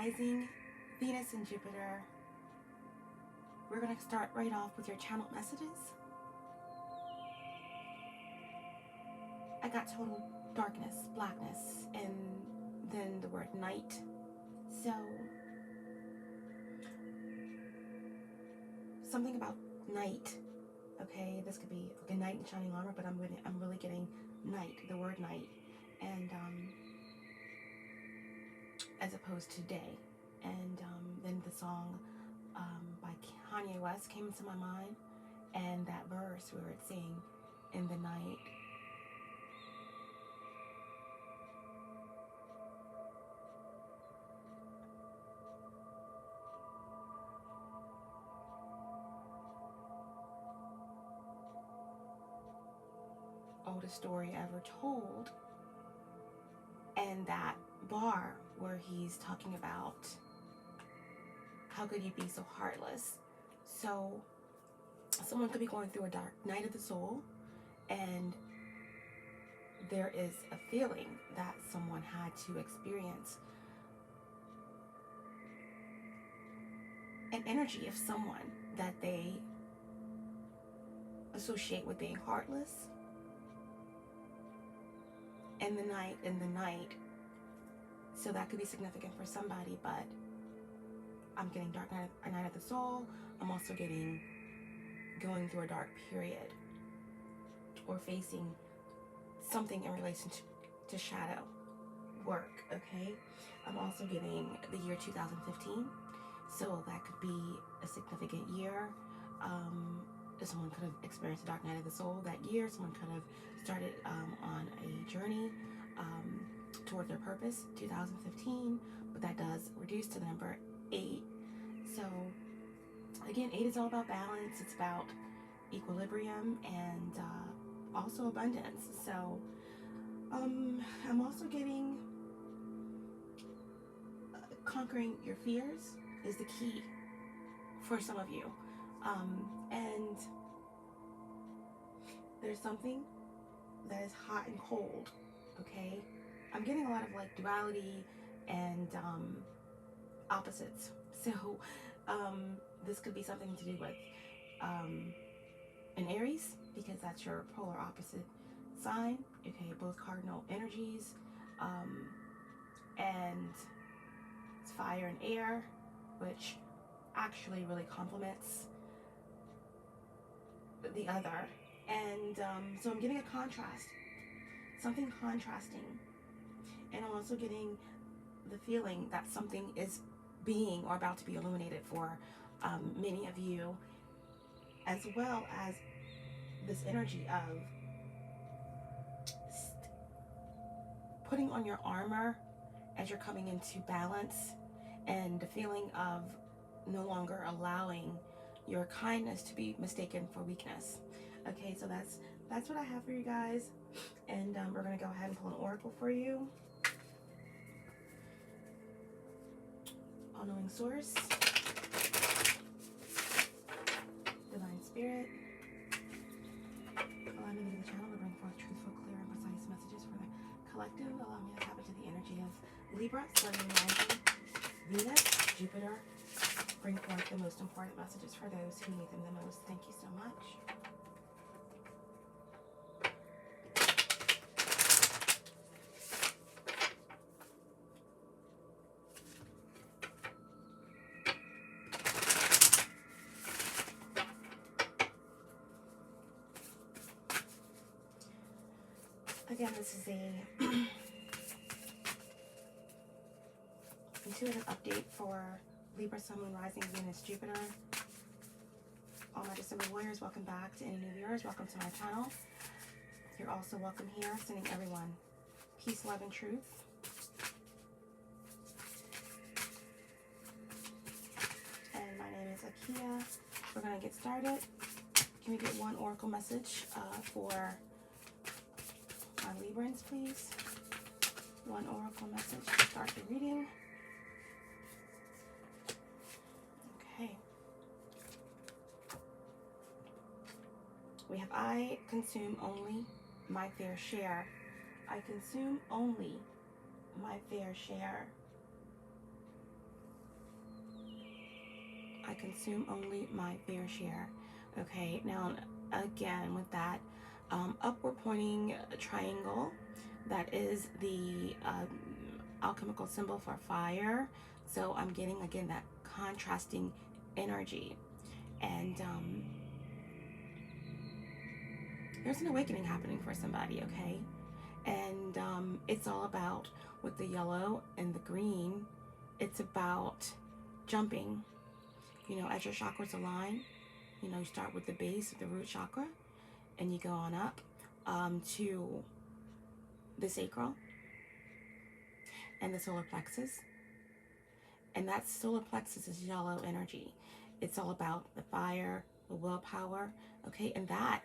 rising, Venus and Jupiter. We're going to start right off with your channeled messages. I got total darkness, blackness, and then the word night. So, something about night. Okay, this could be like a knight in shining armor, but I'm really getting night, the word night, and as opposed to day. And then the song by Kanye West came into my mind, and that verse where it's saying, "In the night." Oldest story ever told, and that bar where he's talking about how could you be so heartless. So someone could be going through a dark night of the soul, and there is a feeling that someone had to experience an energy of someone that they associate with being heartless. In the night, so that could be significant for somebody, but I'm getting dark night of the soul. I'm also getting going through a dark period or facing something in relation to shadow work. Okay, I'm also getting the year 2015, so that could be a significant year. Someone could have experienced a dark night of the soul that year. Someone could have started on a journey toward their purpose, 2015, but that does reduce to the number 8. So again, 8 is all about balance. It's about equilibrium and also abundance. So I'm also getting conquering your fears is the key for some of you. And there's something that is hot and cold, okay? I'm getting a lot of like duality and opposites. So this could be something to do with an Aries, because that's your polar opposite sign, okay? Both cardinal energies, and it's fire and air, which actually really complements the other. And so I'm getting a contrast, something contrasting, and I'm also getting the feeling that something is being or about to be illuminated for many of you, as well as this energy of putting on your armor as you're coming into balance, and the feeling of no longer allowing your kindness to be mistaken for weakness. Okay, so that's what I have for you guys, and we're gonna go ahead and pull an oracle for you. All-knowing source, divine spirit, allow me to be the channel to bring forth truthful, clear, and precise messages for the collective. Allow me to tap into the energy of Libra, Sun, Rising, Venus, Jupiter. Bring forth the most important messages for those who need them the most. Thank you so much. Again, this is a intuitive update for Libra, Sun, Moon, Rising, Venus, Jupiter. All my December warriors, welcome back. To any new viewers, welcome to my channel. You're also welcome here. Sending everyone peace, love, and truth. And my name is Akia. We're going to get started. Can we get one oracle message for my Librans, please? One oracle message to start the reading. Okay. We have I consume only my fair share. I consume only my fair share. consume only my fair share. Okay, now again with that upward pointing triangle, that is the alchemical symbol for fire. So I'm getting again that contrasting energy, and there's an awakening happening for somebody, okay? And it's all about, with the yellow and the green, it's about jumping, you know, as your chakras align. You know, you start with the base of the root chakra and you go on up to the sacral and the solar plexus. And that solar plexus is yellow energy. It's all about the fire, the willpower, okay? And that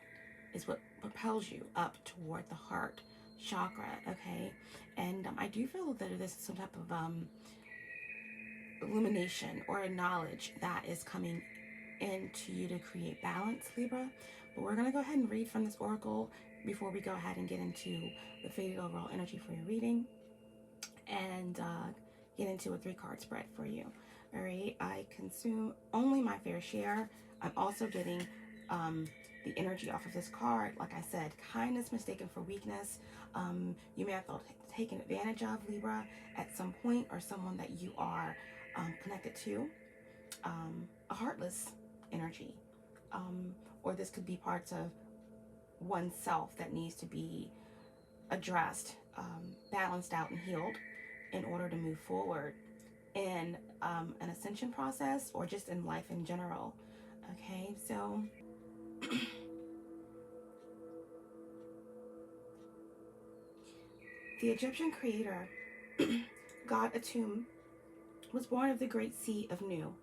is what propels you up toward the heart chakra, okay? And I do feel that there's some type of illumination or a knowledge that is coming into you to create balance, Libra. But we're going to go ahead and read from this oracle before we go ahead and get into the faded overall energy for your reading, and get into a 3-card spread for you. All right, I consume only my fair share. I'm also getting the energy off of this card. Like I said, kindness mistaken for weakness. You may have felt taken advantage of, Libra, at some point, or someone that you are connected to. A heartless energy. Or this could be parts of oneself that needs to be addressed, balanced out, and healed in order to move forward in an ascension process, or just in life in general. Okay, so the Egyptian creator, god Atum, was born of the great sea of Nu,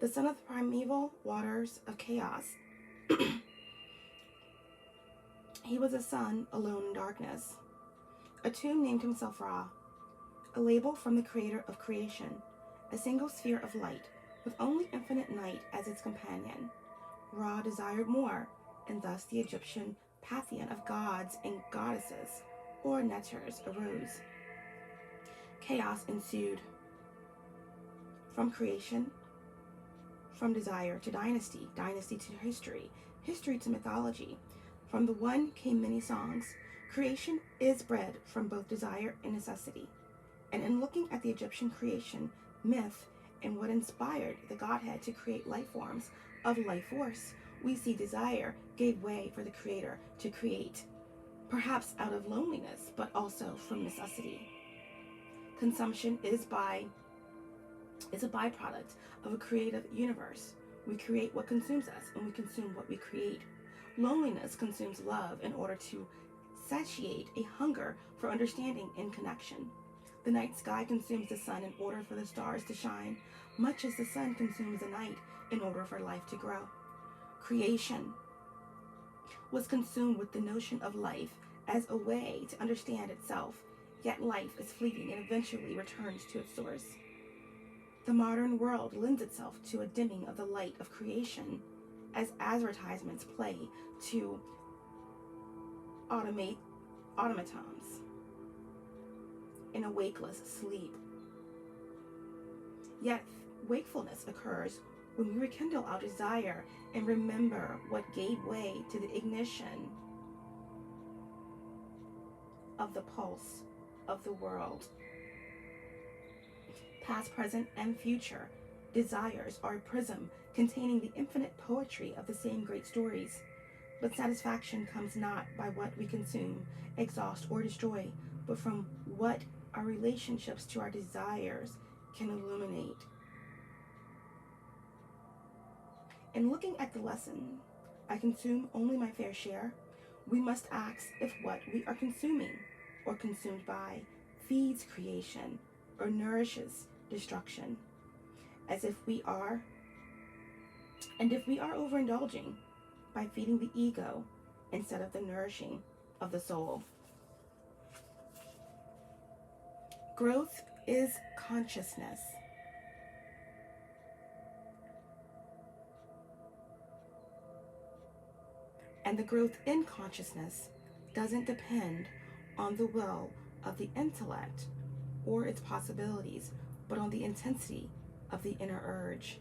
the son of the primeval waters of chaos. He was a sun alone in darkness. Atum named himself Ra, a label from the creator of creation, a single sphere of light with only infinite night as its companion. Ra desired more, and thus the Egyptian pantheon of gods and goddesses, or neters, arose. Chaos ensued. From creation, from desire to dynasty, dynasty to history, history to mythology. From the one came many songs. Creation is bred from both desire and necessity. And in looking at the Egyptian creation, myth, and what inspired the Godhead to create life forms of life force, we see desire gave way for the Creator to create, perhaps out of loneliness, but also from necessity. Consumption is a byproduct of a creative universe. We create what consumes us, and we consume what we create. Loneliness consumes love in order to satiate a hunger for understanding and connection. The night sky consumes the sun in order for the stars to shine, much as the sun consumes the night in order for life to grow. Creation was consumed with the notion of life as a way to understand itself, yet life is fleeting and eventually returns to its source. The modern world lends itself to a dimming of the light of creation as advertisements play to automatons in a wakeless sleep. Yet wakefulness occurs when we rekindle our desire and remember what gave way to the ignition of the pulse of the world. Past, present, and future desires are a prism containing the infinite poetry of the same great stories. But satisfaction comes not by what we consume, exhaust, or destroy, but from what our relationships to our desires can illuminate. In looking at the lesson, I consume only my fair share, we must ask if what we are consuming or consumed by feeds creation or nourishes destruction. If we are overindulging by feeding the ego instead of the nourishing of the soul. Growth is consciousness. And the growth in consciousness doesn't depend on the will of the intellect or its possibilities, but on the intensity of the inner urge.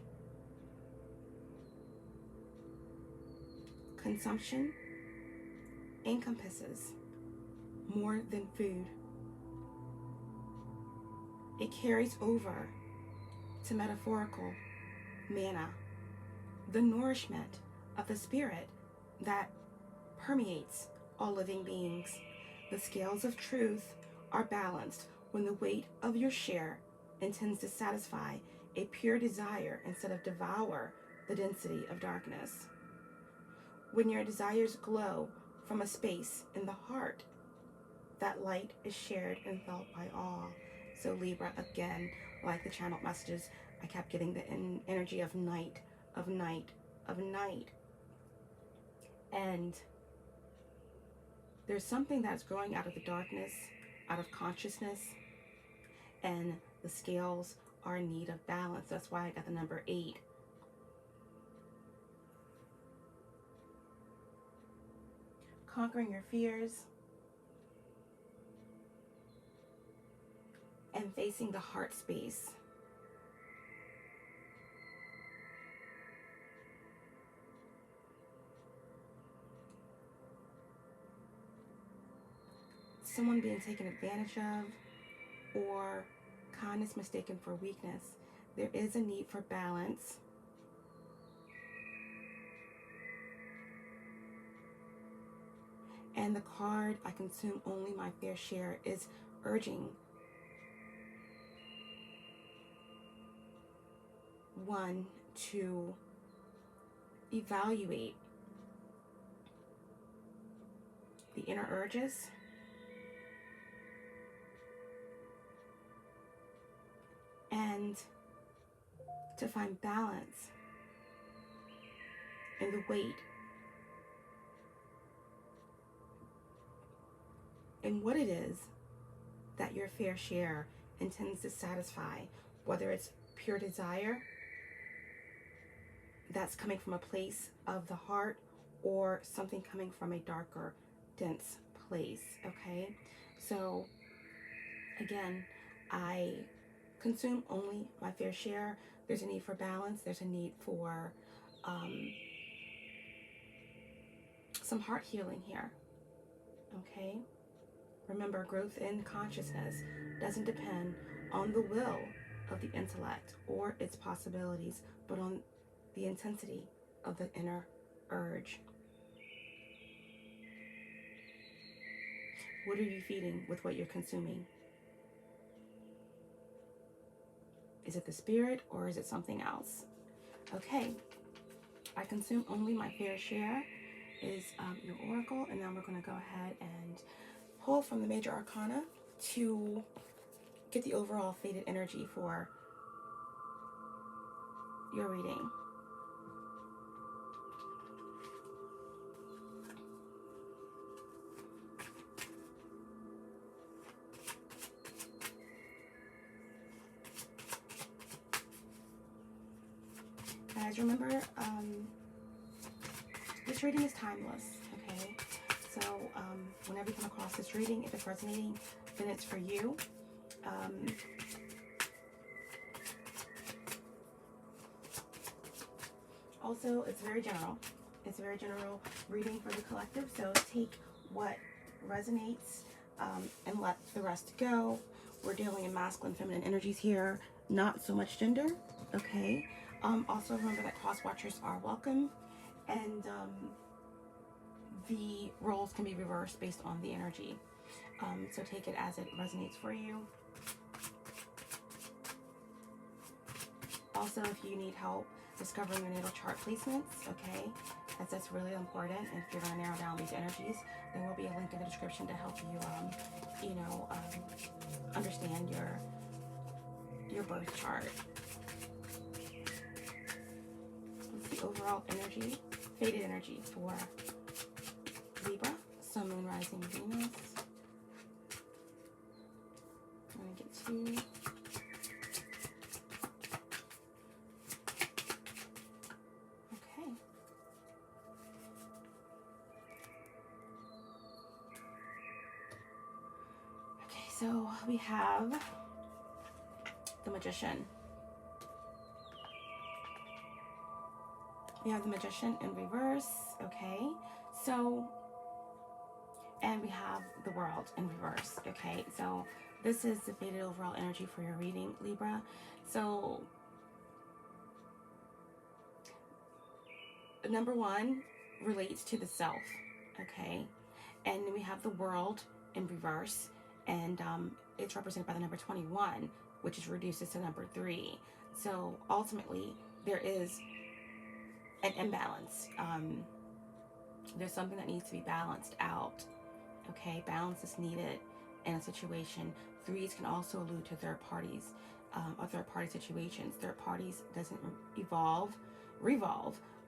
consumption encompasses more than food. It carries over to metaphorical manna, the nourishment of the spirit that permeates all living beings. The scales of truth are balanced when the weight of your share intends to satisfy a pure desire instead of devour the density of darkness. When your desires glow from a space in the heart, that light is shared and felt by all. So Libra, again, like the channeled messages, I kept getting the energy of night, of night, of night. And there's something that's growing out of the darkness, out of consciousness, and the scales are in need of balance. That's why I got the number 8. Conquering your fears and facing the heart space. Someone being taken advantage of, or kindness mistaken for weakness. There is a need for balance. And the card, I consume only my fair share, is urging one to evaluate the inner urges and to find balance in the weight and what it is that your fair share intends to satisfy, whether it's pure desire that's coming from a place of the heart or something coming from a darker, dense place, okay? So, again, I consume only my fair share. There's a need for balance. There's a need for some heart healing here, okay? Remember, growth in consciousness doesn't depend on the will of the intellect or its possibilities, but on the intensity of the inner urge. What are you feeding with what you're consuming? Is it the spirit or is it something else? Okay, I consume only my fair share is your oracle, and then we're going to go ahead and pull from the major arcana to get the overall faded energy for your reading. Guys, remember, this reading is timeless, okay? So whenever you come across this reading, if it's resonating, then it's for you. Also, it's very general. It's a very general reading for the collective, so take what resonates and let the rest go. We're dealing in masculine, feminine energies here, not so much gender, okay? Also remember that cross watchers are welcome, and the roles can be reversed based on the energy. So take it as it resonates for you. Also, if you need help discovering your natal chart placements, okay, as that's really important, and if you're going to narrow down these energies, there will be a link in the description to help you, understand your birth chart. The overall energy, faded energy for Libra, Sun, Moon, Rising, Venus. I'm going to get 2. Okay. Okay, so we have the Magician. We have the Magician in reverse, okay? So, and we have the World in reverse, okay? So this is the faded overall energy for your reading, Libra. So number 1 relates to the self, okay? And we have the World in reverse, and it's represented by the number 21, which is reduces to number 3. So ultimately, there is an imbalance. There's something that needs to be balanced out, okay? Balance is needed in a situation. 3s can also allude to third parties, or third party situations. Third parties doesn't revolve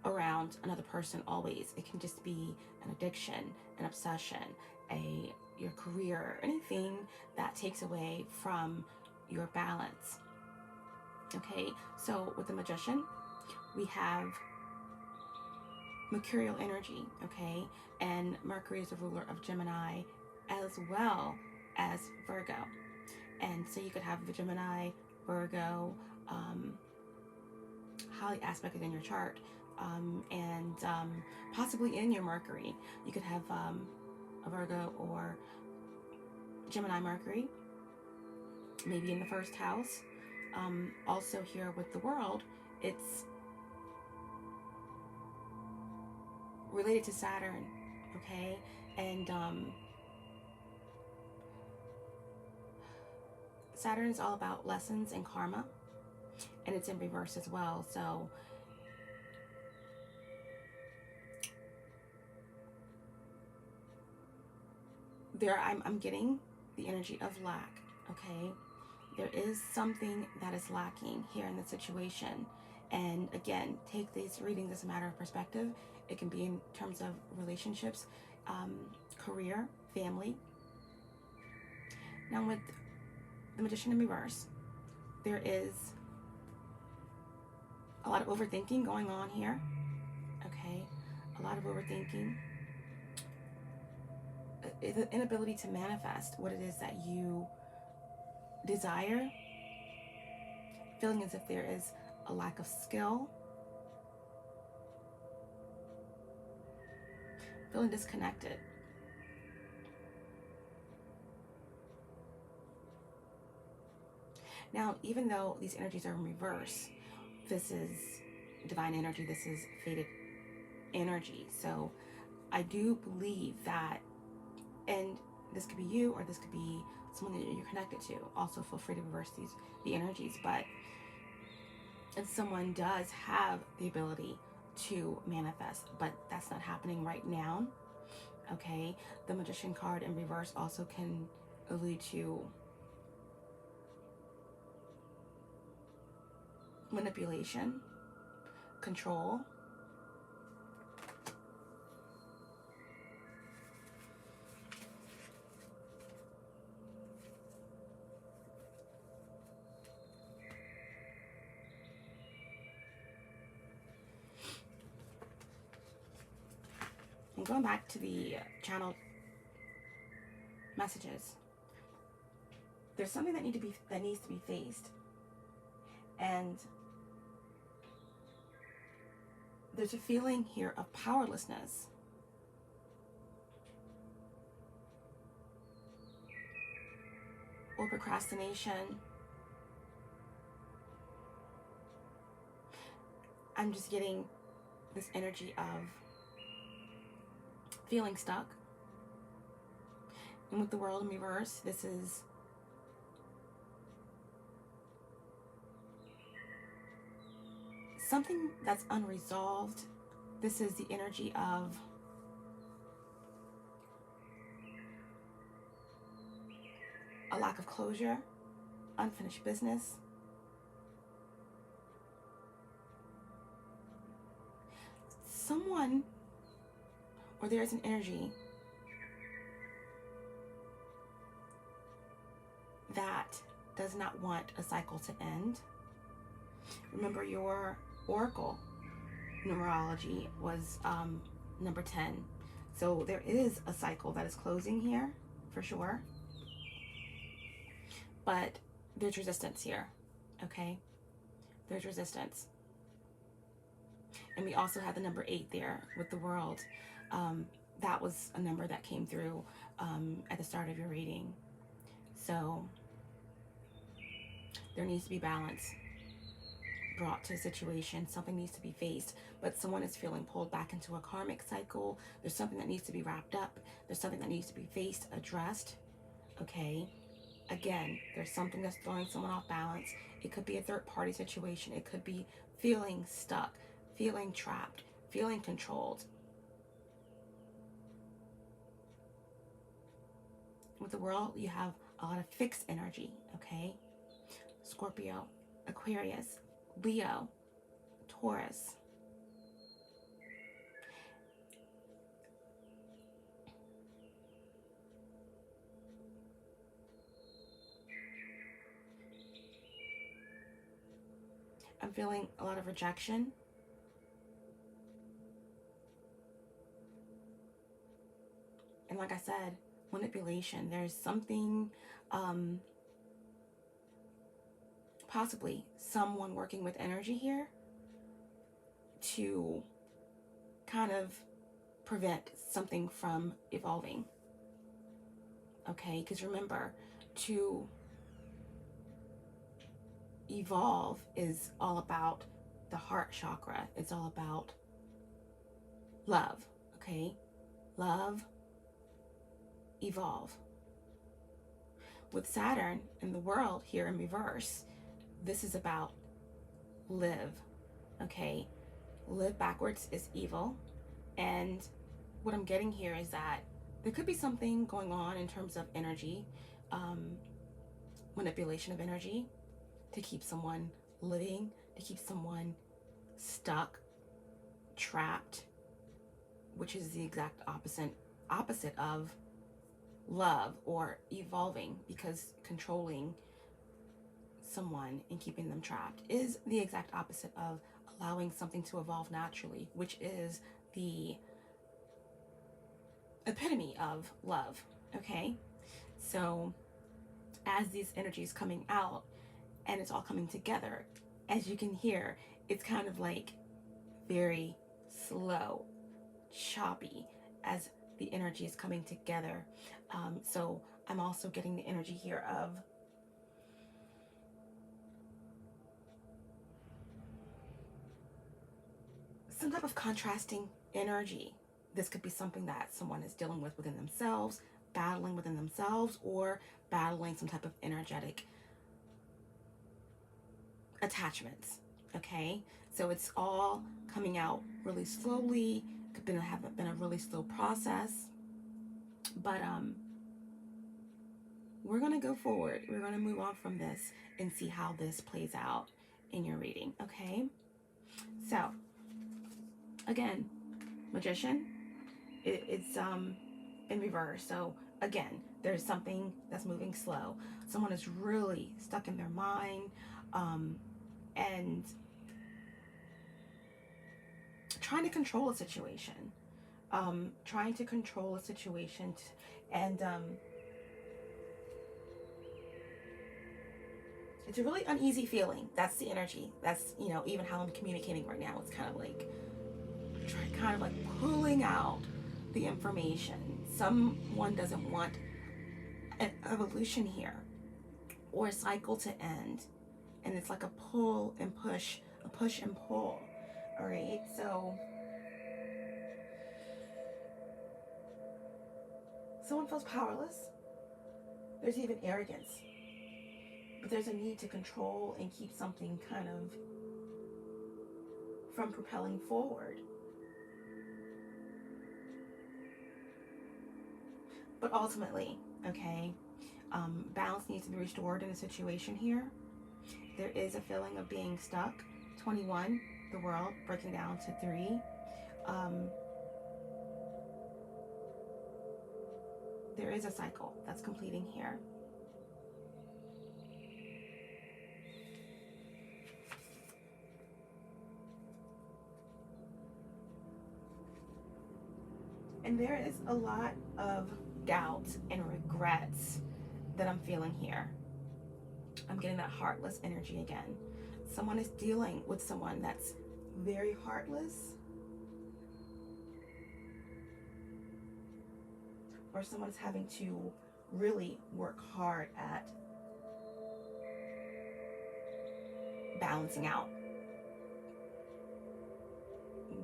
around another person always. It can just be an addiction, an obsession, your career, anything that takes away from your balance. Okay, so with the Magician, we have Mercurial energy, okay? And Mercury is the ruler of Gemini as well as Virgo. And so you could have the Gemini, Virgo, highly aspected in your chart, and possibly in your Mercury. You could have a Virgo or Gemini Mercury, maybe in the first house. Also here with the World, it's related to Saturn, okay? And Saturn is all about lessons and karma, and it's in reverse as well. So there, I'm getting the energy of lack, okay? There is something that is lacking here in the situation. And again, take these readings as a matter of perspective. It can be in terms of relationships, career, family. Now with the Magician in reverse, there is a lot of overthinking going on here, okay? A lot of overthinking. The inability to manifest what it is that you desire. Feeling as if there is a lack of skill. Feeling disconnected. Now, even though these energies are in reverse, this is divine energy, this is fated energy. So I do believe that, and this could be you or this could be someone that you're connected to. Also feel free to reverse the energies, but if someone does have the ability to manifest, but that's not happening right now, okay? The Magician card in reverse also can allude to manipulation, control. And going back to the channel messages, there's something that needs to be faced, and there's a feeling here of powerlessness. Or procrastination. I'm just getting this energy of feeling stuck. And with the World in reverse, this is something that's unresolved. This is the energy of a lack of closure, unfinished business. Someone, or there's an energy that does not want a cycle to end. Remember, your oracle numerology was number 10. So there is a cycle that is closing here, for sure. But there's resistance here, okay? There's resistance. And we also had the number 8 there with the World. That was a number that came through at the start of your reading. So there needs to be balance brought to a situation. Something needs to be faced, but someone is feeling pulled back into a karmic cycle. There's something that needs to be wrapped up. There's something that needs to be faced, addressed. Okay. Again, there's something that's throwing someone off balance. It could be a third party situation. It could be feeling stuck, feeling trapped, feeling controlled. With the World, you have a lot of fixed energy, okay? Scorpio, Aquarius, Leo, Taurus. I'm feeling a lot of rejection. And like I said, manipulation. There's something, possibly someone working with energy here to kind of prevent something from evolving. Okay, because remember, to evolve is all about the heart chakra. It's all about love. Okay, love, evolve. With Saturn and the World here in reverse, this is about live. Okay, live backwards is evil. And what I'm getting here is that there could be something going on in terms of energy, manipulation of energy to keep someone living, to keep someone stuck, trapped, which is the exact opposite of love or evolving, because controlling someone and keeping them trapped is the exact opposite of allowing something to evolve naturally, which is the epitome of love. Okay, so as these energies coming out and it's all coming together, as you can hear, it's kind of like very slow, choppy as the energy is coming together. So I'm also getting the energy here of some type of contrasting energy. This could be something that someone is dealing with within themselves, battling within themselves, or battling some type of energetic attachments. Okay, so it's all coming out really slowly. Could have been a really slow process, but we're gonna go forward. We're gonna move on from this and see how this plays out in your reading. Okay, so again, Magician, it's in reverse. So again, there's something that's moving slow. Someone is really stuck in their mind, and trying to control a situation, and it's a really uneasy feeling. That's the energy. That's, even how I'm communicating right now. It's kind of like pulling out the information. Someone doesn't want an evolution here or a cycle to end, and it's like a pull and push, a push and pull. All right, so someone feels powerless. There's even arrogance, but there's a need to control and keep something kind of from propelling forward. But ultimately, okay, balance needs to be restored in a situation here. There is a feeling of being stuck. 21, the World, breaking down to 3. There is a cycle that's completing here. And there is a lot of doubt and regrets that I'm feeling here. I'm getting that heartless energy again. Someone is dealing with someone that's very heartless, or someone's having to really work hard at balancing out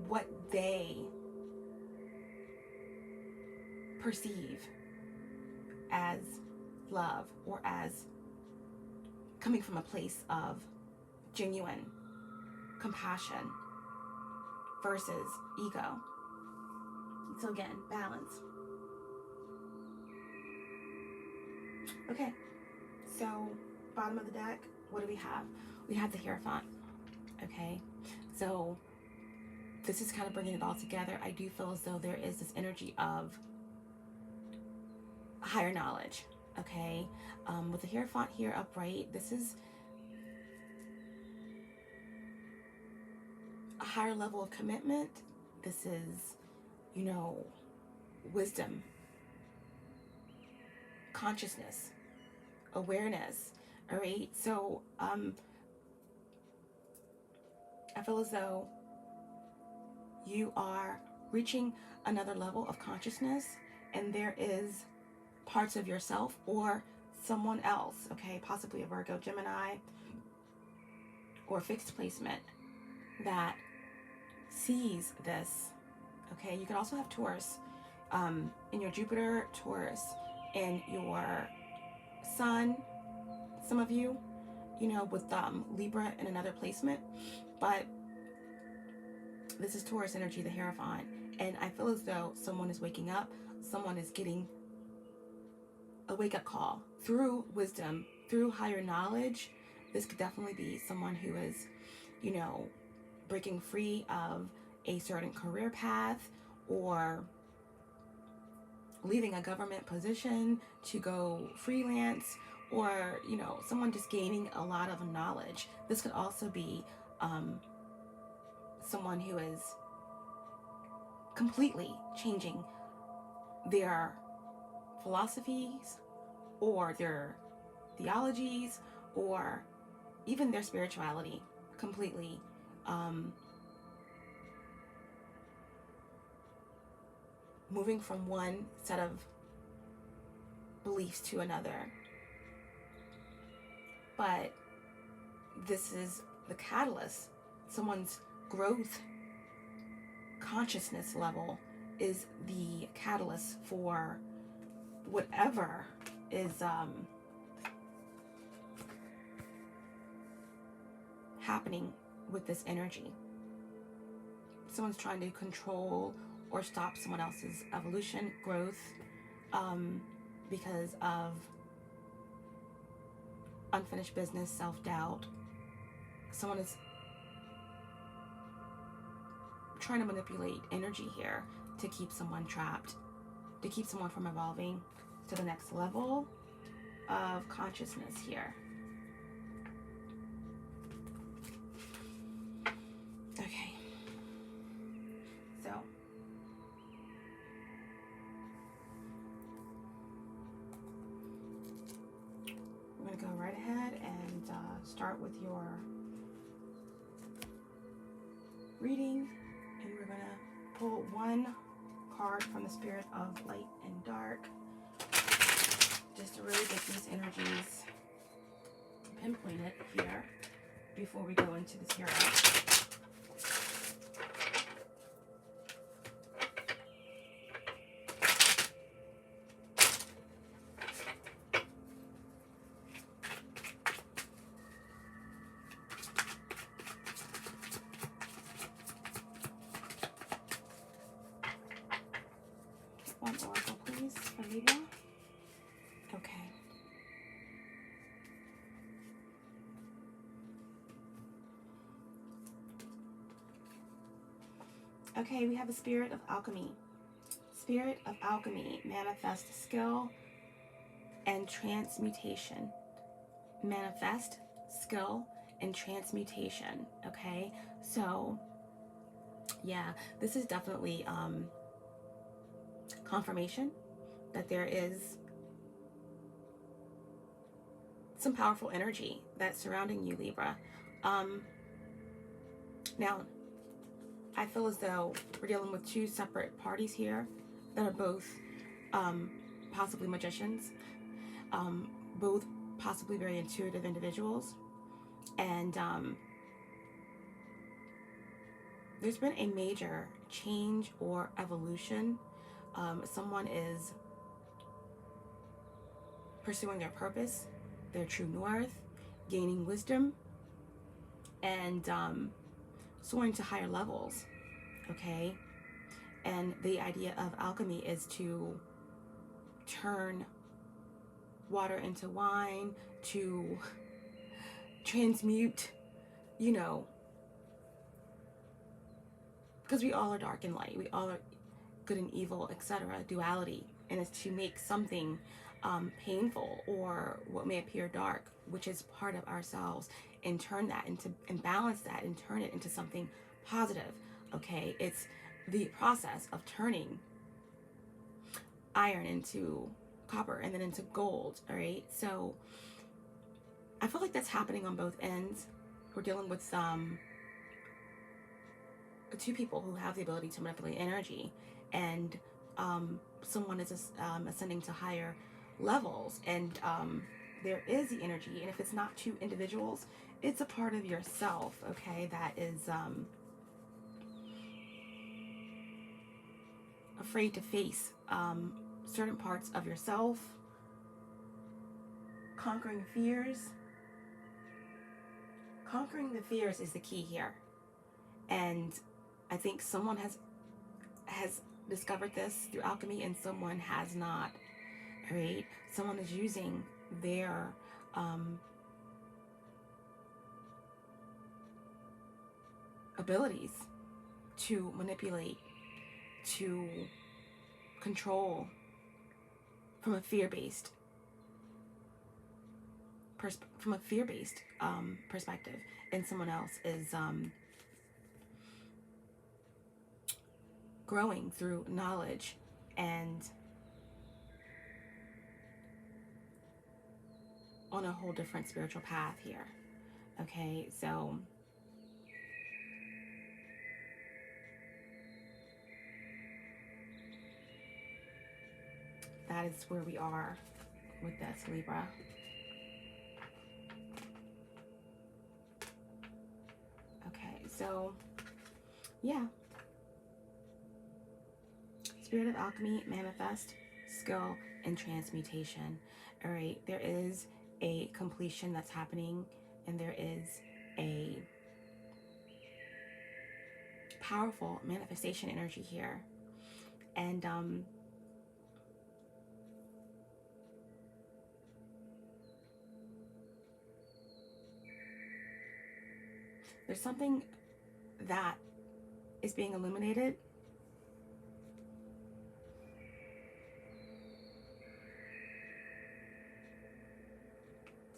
what they perceive as love, or as coming from a place of genuine compassion versus ego. So again, balance. Okay, so bottom of the deck, what do we have? We have the Hierophant. Okay, so this is kind of bringing it all together. I do feel as though there is this energy of higher knowledge. Okay, with the Hierophant here upright, this is a higher level of commitment. This is, you know, wisdom, consciousness, awareness. All right, so I feel as though you are reaching another level of consciousness, and there is parts of yourself or someone else, okay, possibly a Virgo, Gemini, or fixed placement, that sees this. Okay, you can also have Taurus in your Jupiter, Taurus in your Sun, some of you, you know, with Libra in another placement. But this is Taurus energy, the Hierophant, and I feel as though someone is waking up, someone is getting a wake-up call through wisdom, through higher knowledge. This could definitely be someone who is, you know, breaking free of a certain career path, or leaving a government position to go freelance, or, you know, someone just gaining a lot of knowledge. This could also be someone who is completely changing their philosophies or their theologies or even their spirituality completely. Moving from one set of beliefs to another. But this is the catalyst. Someone's growth consciousness level is the catalyst for whatever is happening with this energy. Someone's trying to control or stop someone else's evolution, growth, because of unfinished business, self-doubt. Someone is trying to manipulate energy here to keep someone trapped, to keep someone from evolving to the next level of consciousness here. Okay, so we're going to go right ahead and start with your reading, and we're going to pull one card from the Spirit of Light and Dark, just to really get these energies pinpointed here before we go into this hero. One oracle, please, for Libra. Okay. Okay, we have a Spirit of Alchemy. Spirit of Alchemy, manifest skill and transmutation. Manifest skill and transmutation. Okay, so yeah, this is definitely confirmation that there is some powerful energy that's surrounding you, Libra. Now, I feel as though we're dealing with two separate parties here that are both possibly magicians, both possibly very intuitive individuals. And there's been a major change or evolution. Someone is pursuing their purpose, their true north, gaining wisdom, and soaring to higher levels, okay? And the idea of alchemy is to turn water into wine, to transmute, you know, because we all are dark and light, we all are good and evil, etc., duality, and it's to make something painful or what may appear dark, which is part of ourselves, and turn that into, and balance that and turn it into something positive, okay? It's the process of turning iron into copper and then into gold, all right? So I feel like that's happening on both ends. We're dealing with two people who have the ability to manipulate energy, and someone is ascending to higher levels, and there is the energy, and if it's not two individuals, it's a part of yourself, okay, that is afraid to face certain parts of yourself, conquering fears. Conquering the fears is the key here, and I think someone has discovered this through alchemy and someone has not, right? Someone is using their abilities to manipulate, to control from a fear-based perspective, and someone else is growing through knowledge and on a whole different spiritual path here, okay? So that is where we are with this, Libra. Okay, so yeah. Spirit of alchemy, manifest, skill, and transmutation. All right, there is a completion that's happening, and there is a powerful manifestation energy here. And there's something that is being illuminated.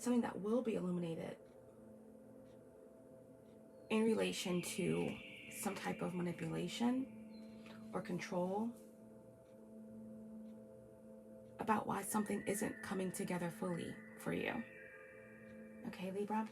Something that will be illuminated in relation to some type of manipulation or control about why something isn't coming together fully for you. Okay, Libra?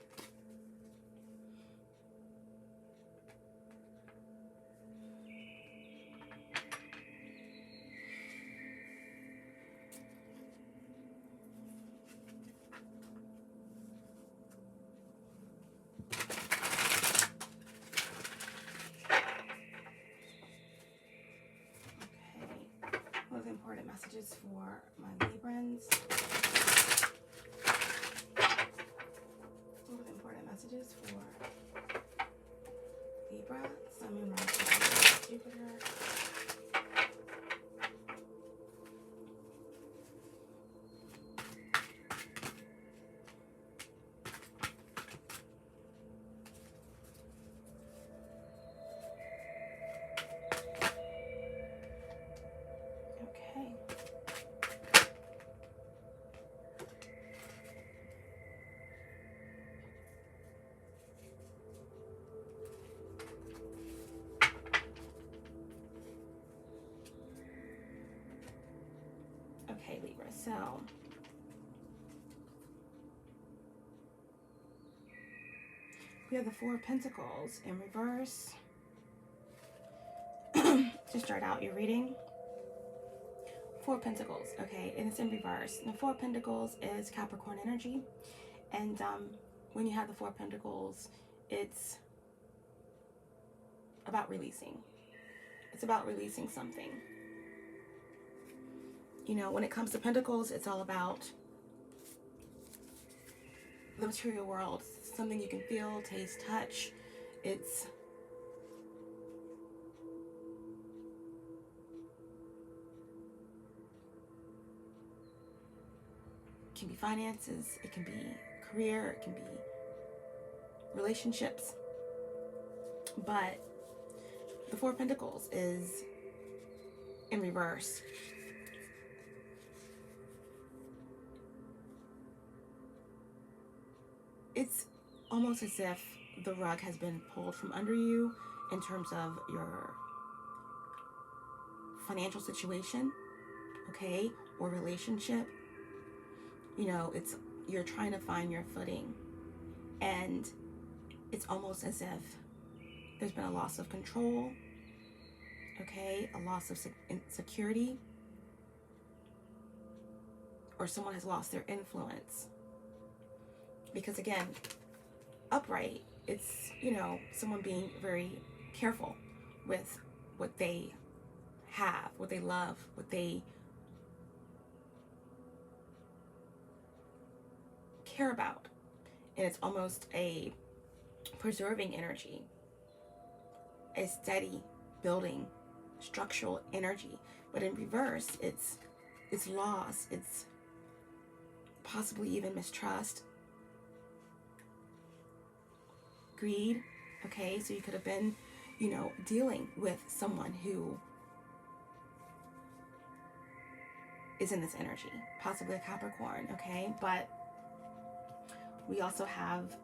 Important messages for my Librans. What are the important messages for Libra, Sun, Moon, Rising, Jupiter? Okay, Libra, so we have the Four of Pentacles in reverse, to start out your reading. Four of Pentacles, okay, and it's in reverse. And the Four of Pentacles is Capricorn energy, and when you have the Four of Pentacles, it's about releasing. It's about releasing something. You know, when it comes to Pentacles, it's all about the material world, something you can feel, taste, touch. It's it can be finances, it can be career, it can be relationships. But the Four of Pentacles is in reverse. It's almost as if the rug has been pulled from under you in terms of your financial situation, okay, or relationship. You know, you're trying to find your footing, and it's almost as if there's been a loss of control, okay, a loss of security, or someone has lost their influence. Because again, upright, it's, you know, someone being very careful with what they have, what they love, what they care about. And it's almost a preserving energy, a steady building structural energy. But in reverse, it's loss, it's possibly even mistrust, greed, okay? So you could have been, you know, dealing with someone who is in this energy, possibly a Capricorn, okay? But we also have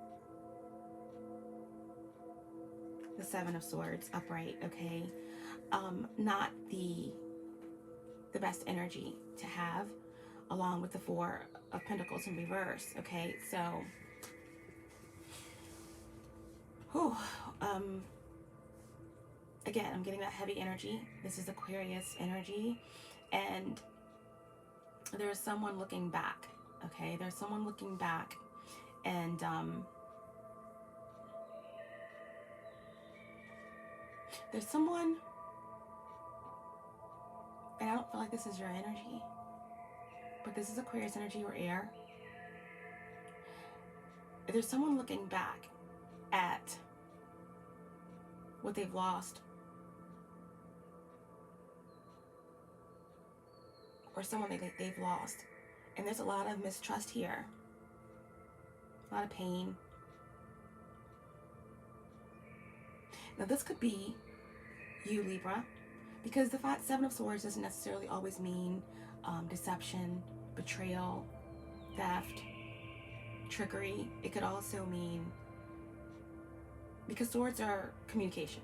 the Seven of Swords upright, okay? Not the best energy to have, along with the Four of Pentacles in reverse, okay? So, again, I'm getting that heavy energy. This is Aquarius energy, and there's someone looking back, okay? There's someone looking back, and there's someone, and I don't feel like this is your energy, but this is Aquarius energy or air. There's someone looking back at what they've lost, or someone they've lost, and there's a lot of mistrust here, a lot of pain. Now this could be you, Libra, because the Seven of Swords doesn't necessarily always mean deception, betrayal, theft, trickery. It could also mean, because swords are communication,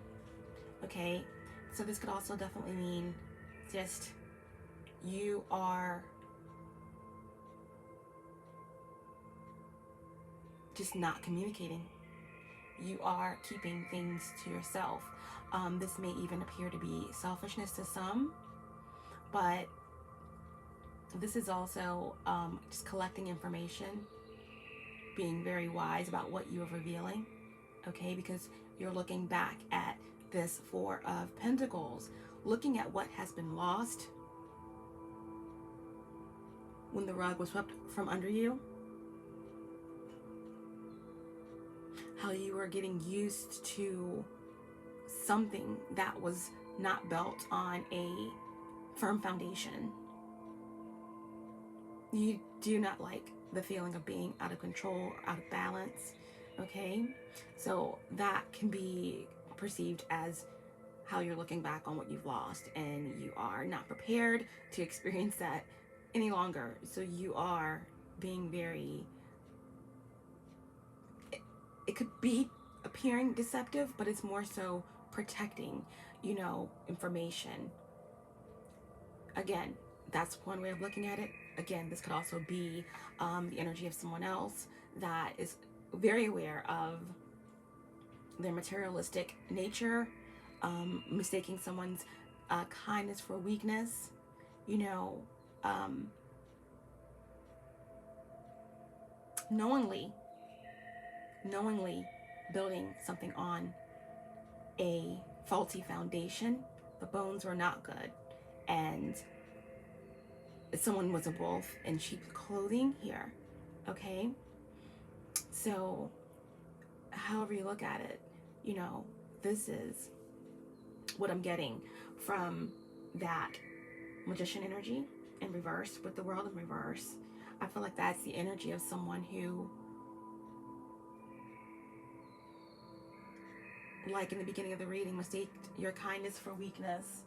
okay? So this could also definitely mean just you are just not communicating. You are keeping things to yourself. This may even appear to be selfishness to some, but this is also just collecting information, being very wise about what you are revealing, okay? Because you're looking back at this Four of Pentacles, looking at what has been lost when the rug was swept from under you, how you were getting used to something that was not built on a firm foundation. You do not like the feeling of being out of control or out of balance, okay? So that can be perceived as how you're looking back on what you've lost, and you are not prepared to experience that any longer. So you are being very, it could be appearing deceptive, but it's more so protecting, you know, information. Again, that's one way of looking at it. Again, this could also be the energy of someone else that is very aware of their materialistic nature, mistaking someone's kindness for weakness, you know, knowingly building something on a faulty foundation. The bones were not good, and someone was a wolf in sheep's clothing here. Okay, so however you look at it, you know, this is what I'm getting from that Magician energy in reverse, with the World in reverse. I feel like that's the energy of someone who, like in the beginning of the reading, mistaked your kindness for weakness.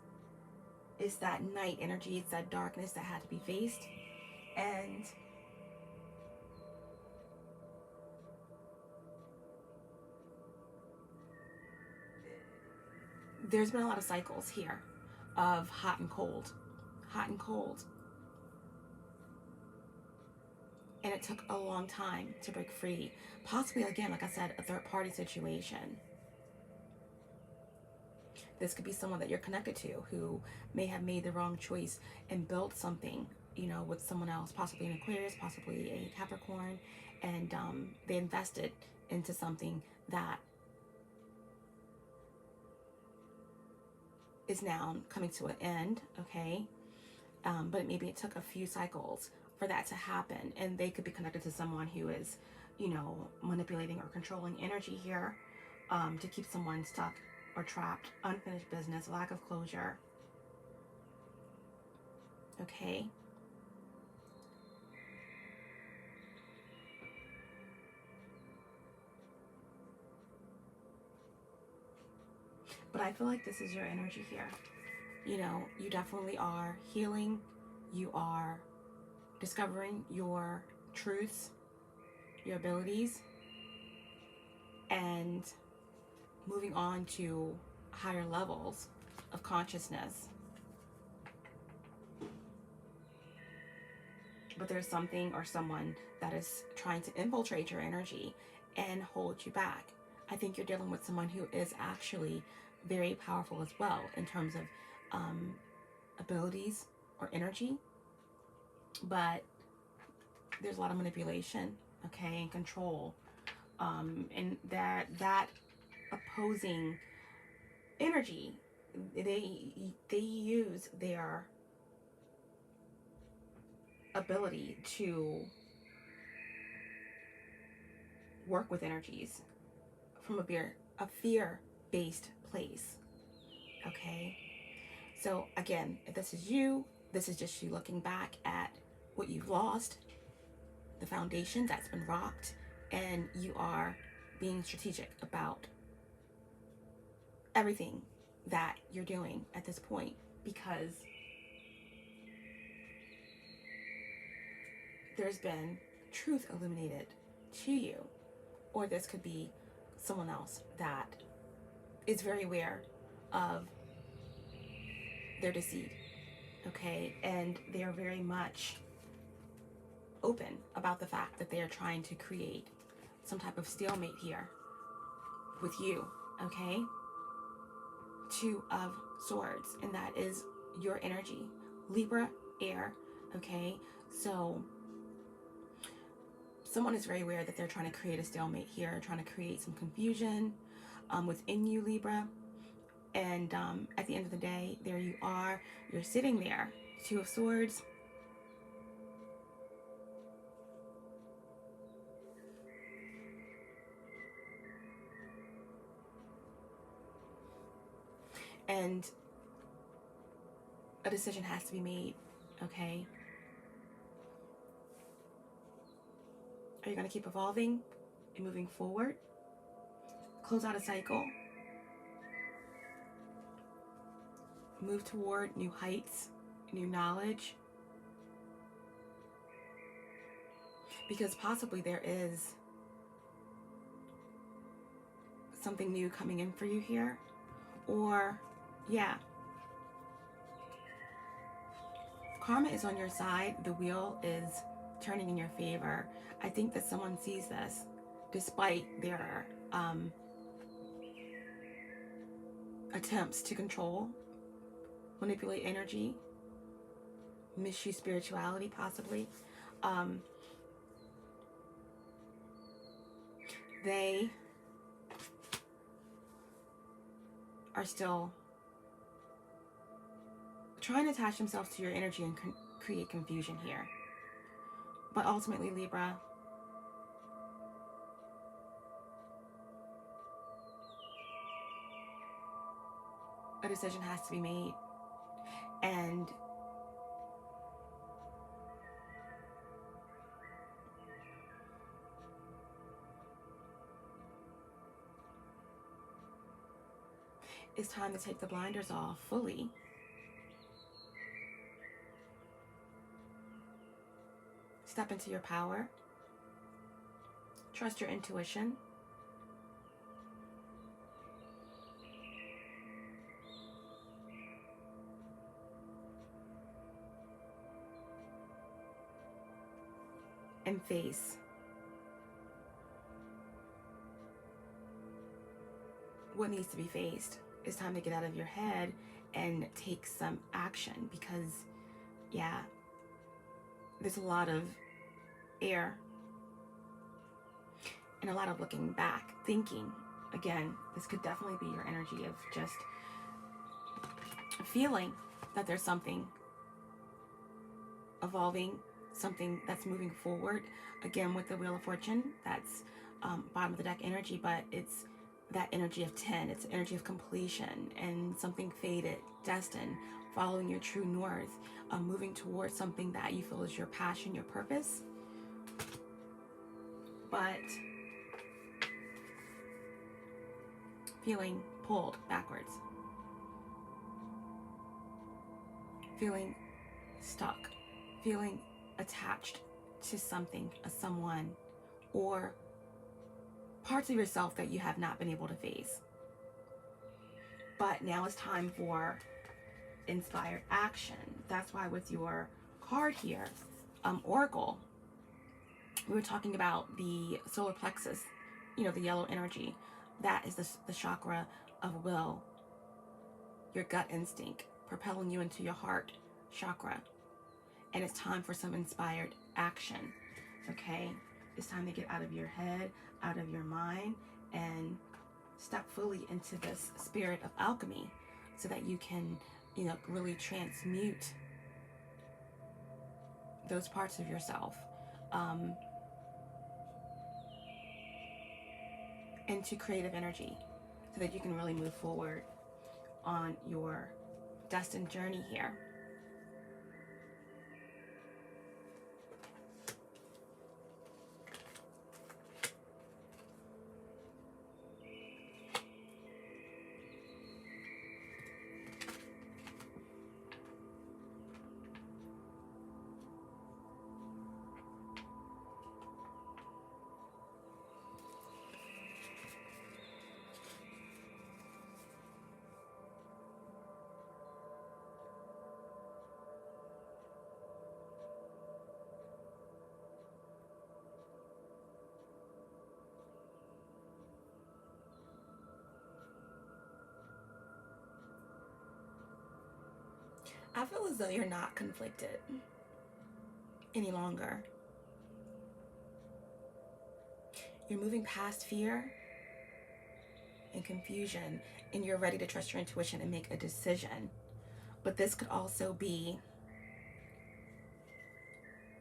It's that night energy, it's that darkness that had to be faced. And there's been a lot of cycles here of hot and cold. And it took a long time to break free. Possibly, again, like I said, a third party situation. This could be someone that you're connected to who may have made the wrong choice and built something, you know, with someone else, possibly an Aquarius, possibly a Capricorn, and they invested into something that is now coming to an end, okay? But maybe it took a few cycles for that to happen, and they could be connected to someone who is, you know, manipulating or controlling energy here to keep someone stuck or trapped, unfinished business, lack of closure. Okay. But I feel like this is your energy here. You know, you definitely are healing. You are discovering your truths, your abilities, and moving on to higher levels of consciousness. But there's something or someone that is trying to infiltrate your energy and hold you back. I think you're dealing with someone who is actually very powerful as well in terms of abilities or energy, but there's a lot of manipulation, okay, and control, and that opposing energy, they use their ability to work with energies from a fear-based place. Okay, so again, if this is you, this is just you looking back at what you've lost, the foundation that's been rocked, and you are being strategic about everything that you're doing at this point, because there's been truth illuminated to you. Or this could be someone else that is very aware of their deceit, okay? And they are very much open about the fact that they are trying to create some type of stalemate here with you, okay? Two of Swords, and that is your energy. Libra, air, okay? So someone is very aware that they're trying to create a stalemate here, trying to create some confusion within you, Libra. And at the end of the day, there you are. You're sitting there. Two of Swords. And a decision has to be made, okay? Are you going to keep evolving and moving forward? Close out a cycle. Move toward new heights, new knowledge. Because possibly there is something new coming in for you here. Or, yeah. Karma is on your side. The wheel is turning in your favor. I think that someone sees this despite their attempts to control manipulate energy, misuse spirituality possibly. They are still trying to attach themselves to your energy and create confusion here. But ultimately, Libra, a decision has to be made. And it's time to take the blinders off fully. Step into your power. Trust your intuition. And face what needs to be faced. It's time to get out of your head and take some action, because yeah, there's a lot of air and a lot of looking back, thinking. Again, this could definitely be your energy of just feeling that there's something evolving, something that's moving forward. Again, with the Wheel of Fortune, that's bottom of the deck energy, but it's that energy of 10. It's energy of completion and something fated, destined, following your true north, moving towards something that you feel is your passion, your purpose. But feeling pulled backwards, feeling stuck, feeling attached to something, a someone, or parts of yourself that you have not been able to face. But now it's time for inspired action. That's why with your card here, Oracle, we were talking about the solar plexus, you know, the yellow energy. That is the chakra of will, your gut instinct, propelling you into your heart chakra. And it's time for some inspired action, okay? It's time to get out of your head, out of your mind, and step fully into this spirit of alchemy so that you can, you know, really transmute those parts of yourself into creative energy so that you can really move forward on your destined journey here. I feel as though you're not conflicted any longer. You're moving past fear and confusion, and you're ready to trust your intuition and make a decision. But this could also be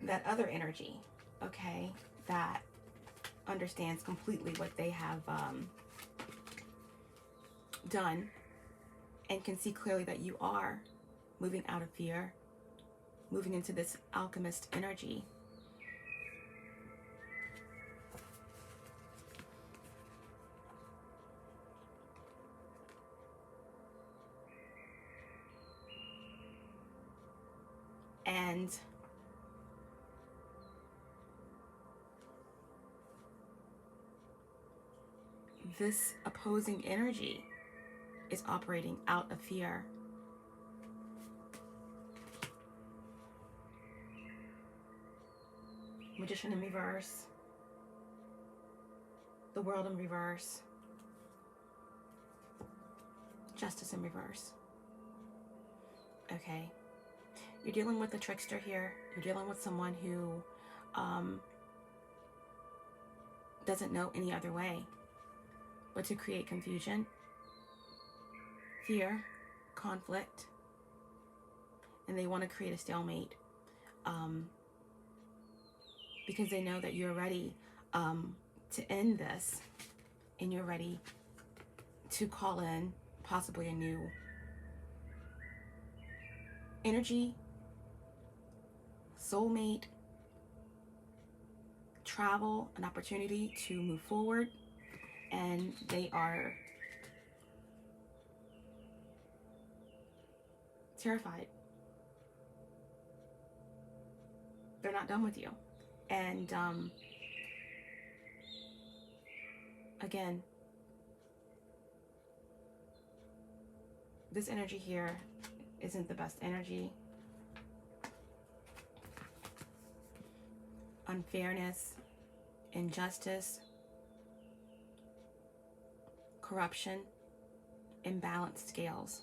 that other energy, okay, that understands completely what they have done and can see clearly that you are moving out of fear, moving into this alchemist energy. And this opposing energy is operating out of fear. Magician in reverse, the World in reverse, Justice in reverse. okay? You're dealing with a trickster here. You're dealing with someone who doesn't know any other way but to create confusion, fear, conflict, and they want to create a stalemate because they know that you're ready to end this, and you're ready to call in possibly a new energy, soulmate, travel, an opportunity to move forward, and they are terrified. They're not done with you. And again, this energy here isn't the best energy. Unfairness, injustice, corruption, imbalanced scales,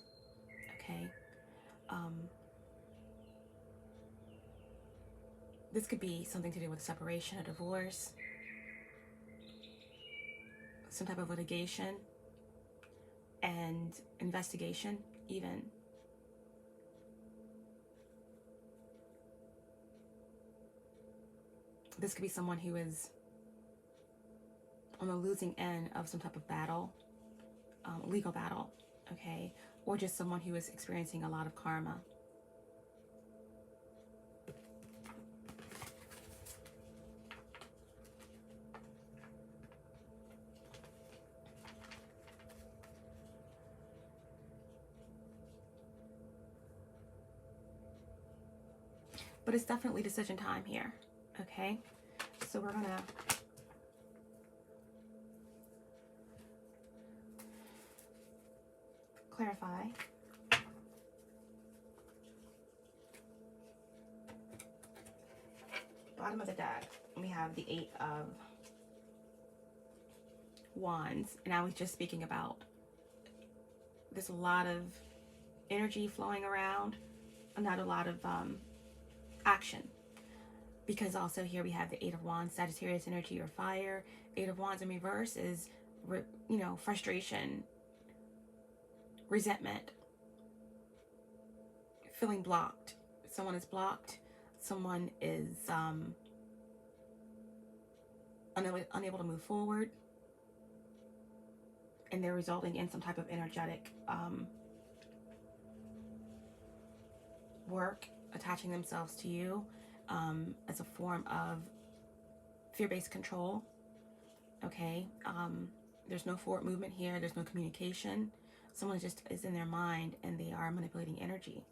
okay? This could be something to do with separation, a divorce, some type of litigation and investigation even. This could be someone who is on the losing end of some type of battle, legal battle, okay? Or just someone who is experiencing a lot of karma. But it's definitely decision time here, okay? So we're gonna clarify. Bottom of the deck, we have the 8 of Wands, and I was just speaking about there's a lot of energy flowing around, not a lot of action, because also here we have the 8 of Wands, Sagittarius energy or fire. 8 of Wands in reverse is, you know, frustration, resentment, feeling blocked. Someone is blocked. Someone is unable to move forward, and they're resulting in some type of energetic work, attaching themselves to you as a form of fear-based control, okay? There's no forward movement here. There's no communication. Someone just is in their mind, and they are manipulating energy.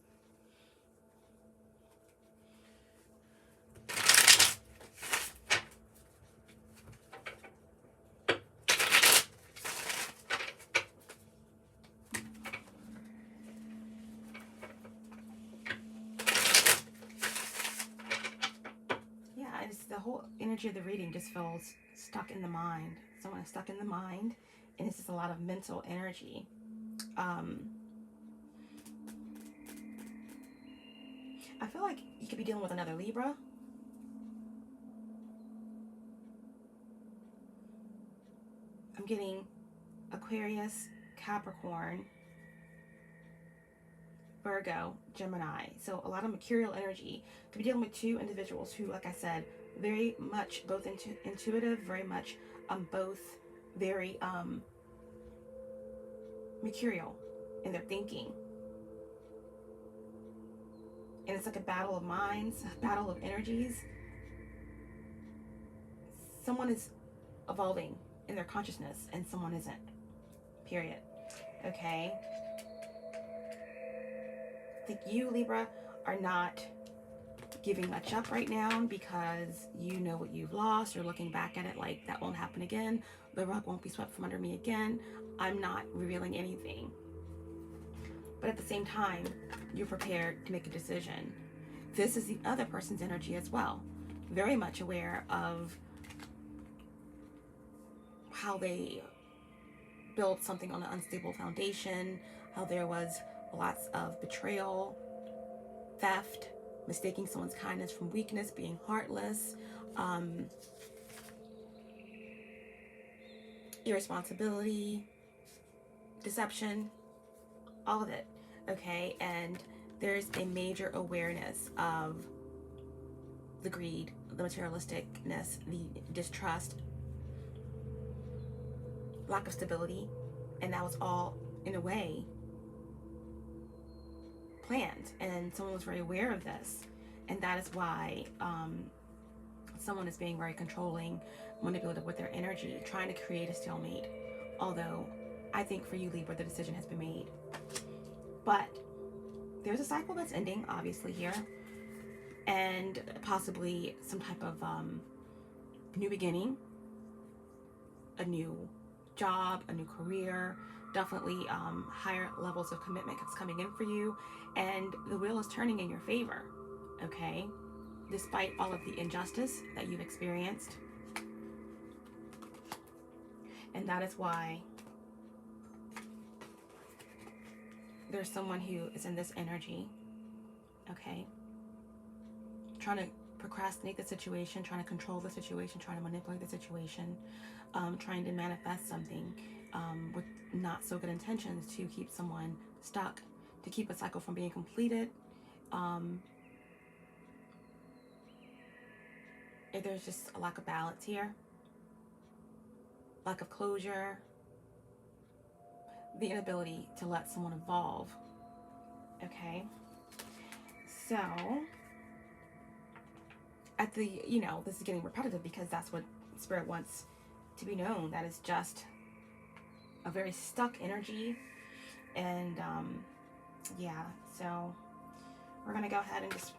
The whole energy of the reading just feels stuck in the mind. Someone is stuck in the mind, and it's just a lot of mental energy. I feel like you could be dealing with another Libra. I'm getting Aquarius, Capricorn, Virgo, Gemini. So a lot of mercurial energy. Could be dealing with 2 individuals who, like I said, very much both intuitive, very much both very mercurial in their thinking. And it's like a battle of minds, a battle of energies. Someone is evolving in their consciousness and someone isn't. Period. Okay? I think you, Libra, are not giving much up right now because you know what you've lost. You're looking back at it like that won't happen again. The rug won't be swept from under me again. I'm not revealing anything. But at the same time, you're prepared to make a decision. This is the other person's energy as well. Very much aware of how they built something on an unstable foundation, how there was lots of betrayal, theft, mistaking someone's kindness from weakness, being heartless, irresponsibility, deception, all of it, okay? And there's a major awareness of the greed, the materialisticness, the distrust, lack of stability, and that was all, in a way, planned, and someone was very aware of this, and that is why someone is being very controlling, manipulative with their energy, trying to create a stalemate. Although I think for you, Libra, the decision has been made, but there's a cycle that's ending, obviously, here, and possibly some type of new beginning, a new job, a new career, definitely higher levels of commitment that's coming in for you, and the wheel is turning in your favor, okay? Despite all of the injustice that you've experienced. And that is why there's someone who is in this energy, okay? Trying to procrastinate the situation, trying to control the situation, trying to manipulate the situation, trying to manifest something with not so good intentions to keep someone stuck, to keep a cycle from being completed. There's just a lack of balance here, lack of closure, the inability to let someone evolve, okay? So at the, you know, this is getting repetitive because that's what Spirit wants to be known, that is just a very stuck energy. And yeah, so we're gonna go ahead and just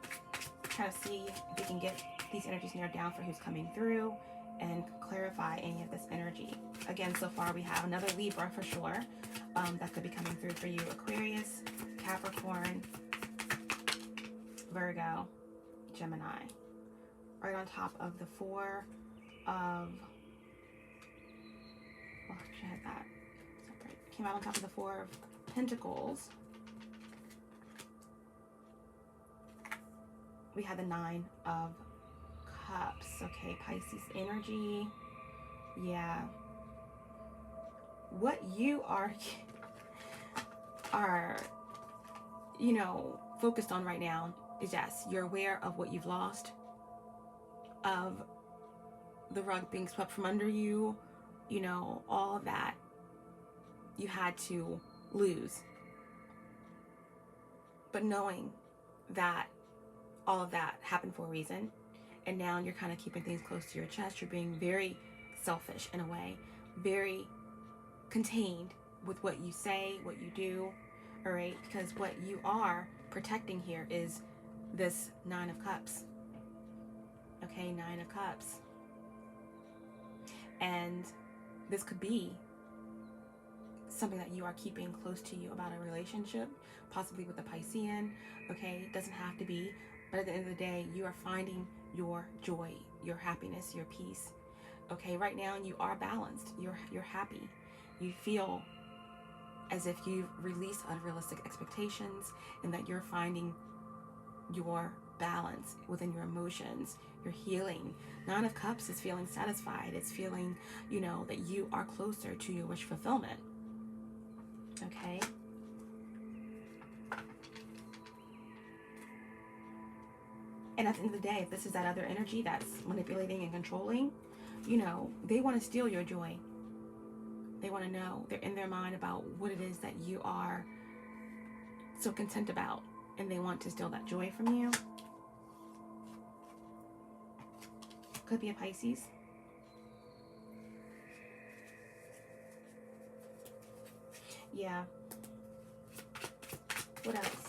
try to see if we can get these energies narrowed down for who's coming through and clarify any of this energy. Again, so far we have another Libra for sure, that could be coming through for you. Aquarius, Capricorn, Virgo, Gemini. Right on top of the Four of, well, she had that separate. Came out on top of the Four of Pentacles. We had the Nine of Cups. Okay, Pisces energy. Yeah. What you are, you know, focused on right now is, yes, you're aware of what you've lost, of the rug being swept from under you, you know, all that you had to lose. But knowing that all of that happened for a reason, and now you're kind of keeping things close to your chest. You're being very selfish in a way, very contained with what you say, what you do, all right? Because what you are protecting here is this Nine of Cups. Okay, Nine of Cups. And this could be something that you are keeping close to you about a relationship, possibly with a Piscean, okay? It doesn't have to be, but at the end of the day, you are finding your joy, your happiness, your peace, okay? Right now, you are balanced. You're happy. You feel as if you've released unrealistic expectations and that you're finding your balance within your emotions. You're healing. Nine of Cups is feeling satisfied. It's feeling, you know, that you are closer to your wish fulfillment. Okay? And at the end of the day, if this is that other energy that's manipulating and controlling, you know, they want to steal your joy. They want to know, they're in their mind about what it is that you are so content about, and they want to steal that joy from you. Could be a Pisces. Yeah. What else?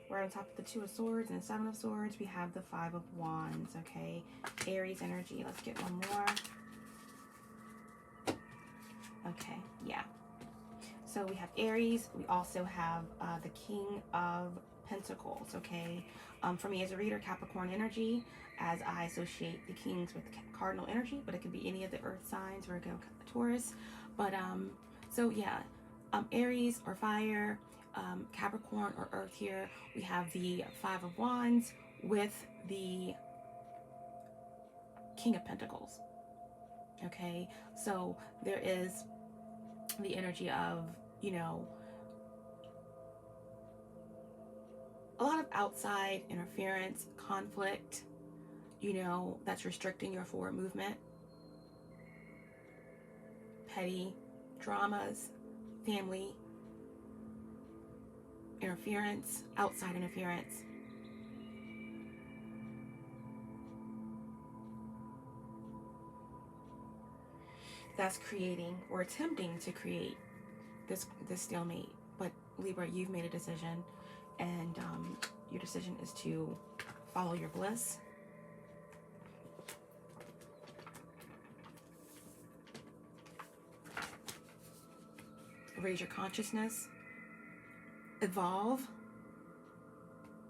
We're on top of the Two of Swords and the Seven of Swords. We have the Five of Wands, okay? Aries energy. Let's get one more. Okay, yeah. So we have Aries. We also have the King of Pentacles, okay? For me as a reader, Capricorn energy, as I associate the Kings with cardinal energy, but it could be any of the earth signs, Virgo, Taurus. But, so yeah, Aries or fire, Capricorn or Earth here. We have the Five of Wands with the King of Pentacles. Okay, so there is the energy of, you know, a lot of outside interference, conflict, you know, that's restricting your forward movement. Petty dramas, family interference, outside interference. That's creating or attempting to create this stalemate. But Libra, you've made a decision, and your decision is to follow your bliss. Raise your consciousness, evolve,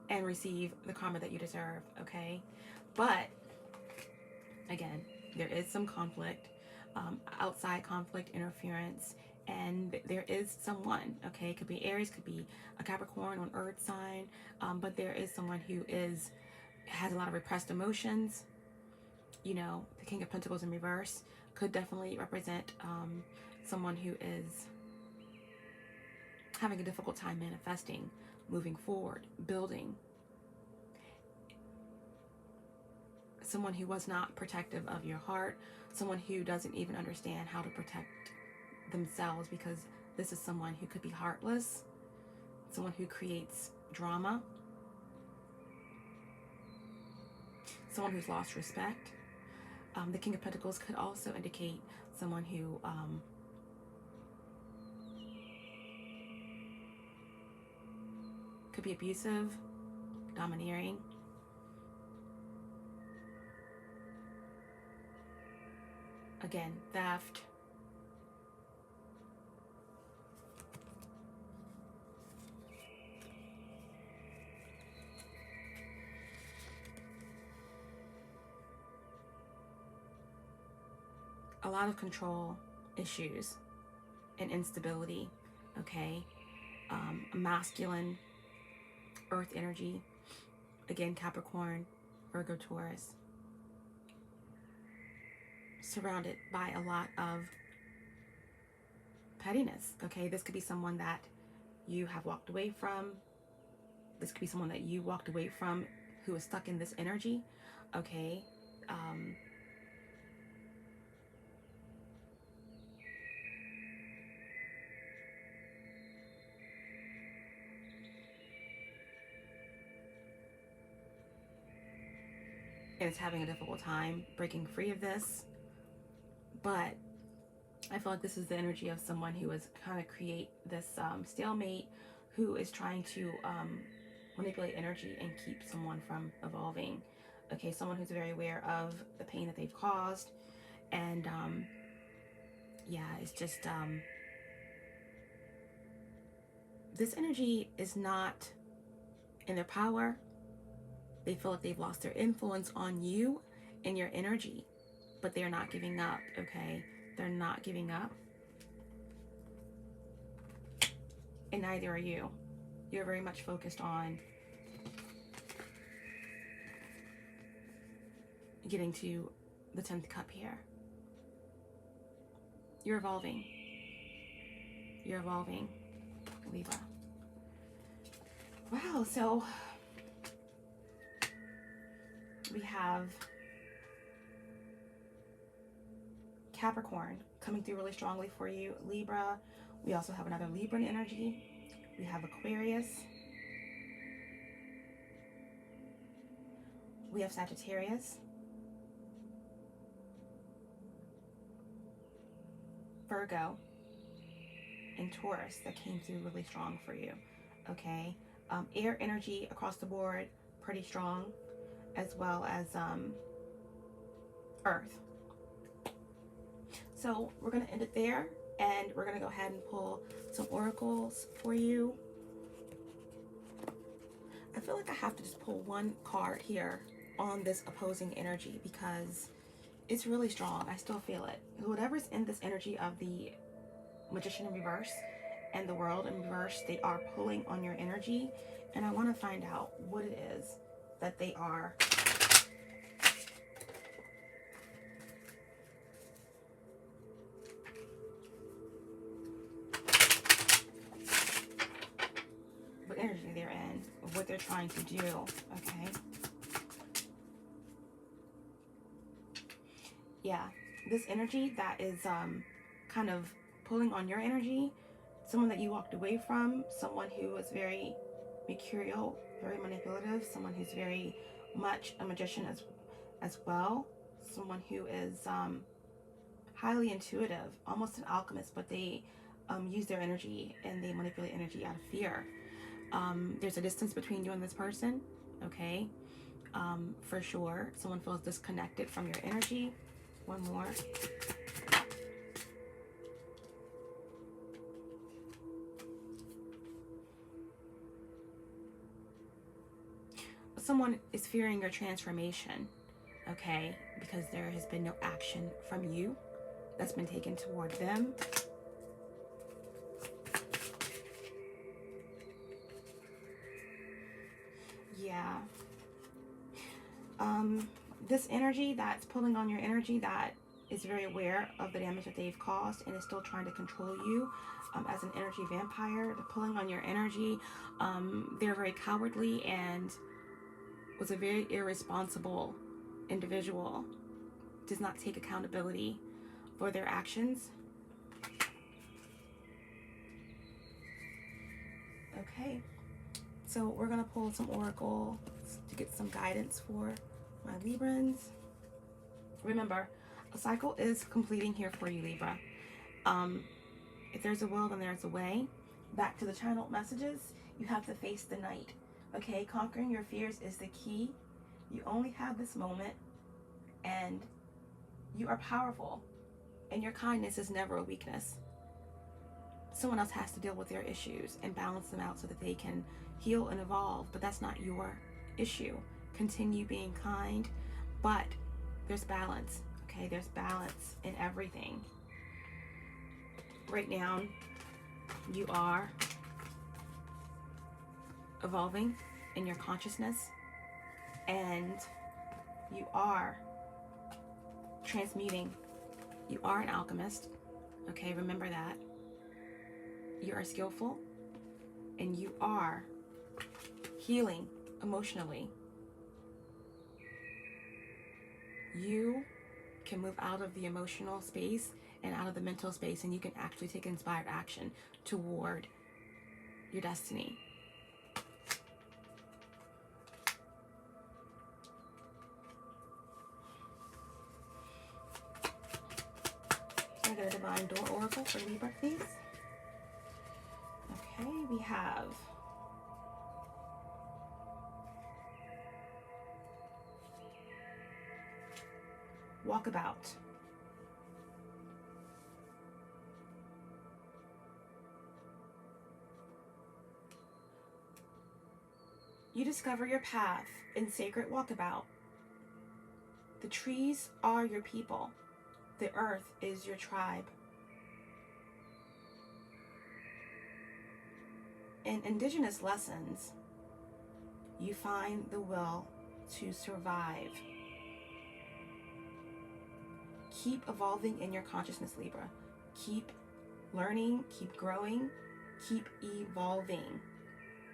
and receive the karma that you deserve, okay? But again, there is some conflict, outside conflict, interference, and there is someone, okay? It could be Aries, could be a Capricorn on Earth sign, but there is someone who has a lot of repressed emotions. You know, the King of Pentacles in reverse could definitely represent someone who is having a difficult time manifesting, moving forward, building. Someone who was not protective of your heart, someone who doesn't even understand how to protect themselves, because this is someone who could be heartless, someone who creates drama, someone who's lost respect. The King of Pentacles could also indicate someone who could be abusive, domineering. Again, theft. A lot of control issues and instability, okay? Masculine Earth energy, again, Capricorn, Virgo, Taurus, surrounded by a lot of pettiness, okay? This could be someone that you have walked away from. This could be someone that you walked away from who is stuck in this energy, okay? And is having a difficult time breaking free of this. But I feel like this is the energy of someone who is kind of create this stalemate, who is trying to manipulate energy and keep someone from evolving. Okay, someone who's very aware of the pain that they've caused. And yeah, it's just this energy is not in their power. They feel like they've lost their influence on you and your energy, but they're not giving up, okay? They're not giving up. And neither are you. You're very much focused on getting to the 10th cup here. You're evolving. You're evolving, Libra. Wow, so we have Capricorn coming through really strongly for you, Libra. We also have another Libran energy. We have Aquarius. We have Sagittarius. Virgo. And Taurus that came through really strong for you, okay? Air energy across the board, pretty strong, as well as Earth. So we're going to end it there, and we're going to go ahead and pull some oracles for you. I feel like I have to just pull one card here on this opposing energy because it's really strong. I still feel it. Whatever's in this energy of the Magician in reverse and the world in reverse. They are pulling on your energy, and I want to find out what it is that they are. What energy they're in, what they're trying to do, okay? Yeah, this energy that is kind of pulling on your energy, someone that you walked away from, someone who was very mercurial, very manipulative, someone who's very much a magician as well, someone who is highly intuitive, almost an alchemist, but they use their energy and they manipulate energy out of fear. There's a distance between you and this person, okay? For sure, someone feels disconnected from your energy. One more. Someone is fearing your transformation, okay? Because there has been no action from you that's been taken toward them. Yeah. This energy that's pulling on your energy, that is very aware of the damage that they've caused and is still trying to control you as an energy vampire. They're pulling on your energy. They're very cowardly and was a very irresponsible individual. Does not take accountability for their actions. Okay, so we're gonna pull some oracle to get some guidance for my Librans. Remember, a cycle is completing here for you, Libra. If there's a will, then there's a way. Back to the channeled messages, you have to face the night. Okay, conquering your fears is the key. You only have this moment, and you are powerful, and your kindness is never a weakness. Someone else has to deal with their issues and balance them out so that they can heal and evolve, but that's not your issue. Continue being kind, but there's balance, okay? There's balance in everything. Right now, you are evolving in your consciousness, and you are transmuting. You are an alchemist, okay? Remember that. You are skillful, and you are healing emotionally. You can move out of the emotional space and out of the mental space, and you can actually take inspired action toward your destiny. Can I get a divine door oracle for Libra, please? Okay, we have Walkabout. You discover your path in sacred walkabout. The trees are your people. The earth is your tribe. In indigenous lessons, you find the will to survive. Keep evolving in your consciousness, Libra. Keep learning, keep growing, keep evolving.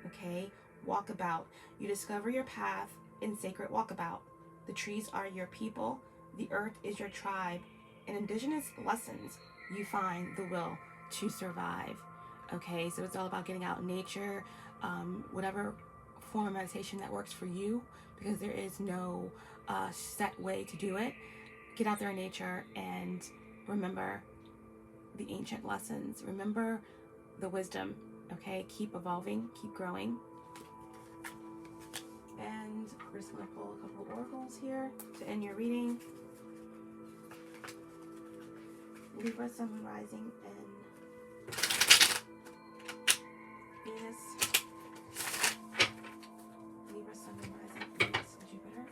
Okay? Walkabout. You discover your path in sacred walkabout. The trees are your people. The earth is your tribe. In indigenous lessons, you find the will to survive. Okay, so it's all about getting out in nature, whatever form of meditation that works for you, because there is no set way to do it. Get out there in nature and remember the ancient lessons. Remember the wisdom, okay? Keep evolving, keep growing. And we're just going to pull a couple of oracles here to end your reading. Libra, Sun, Rising, and Venus. Libra, Sun, Rising, Venus, and Jupiter.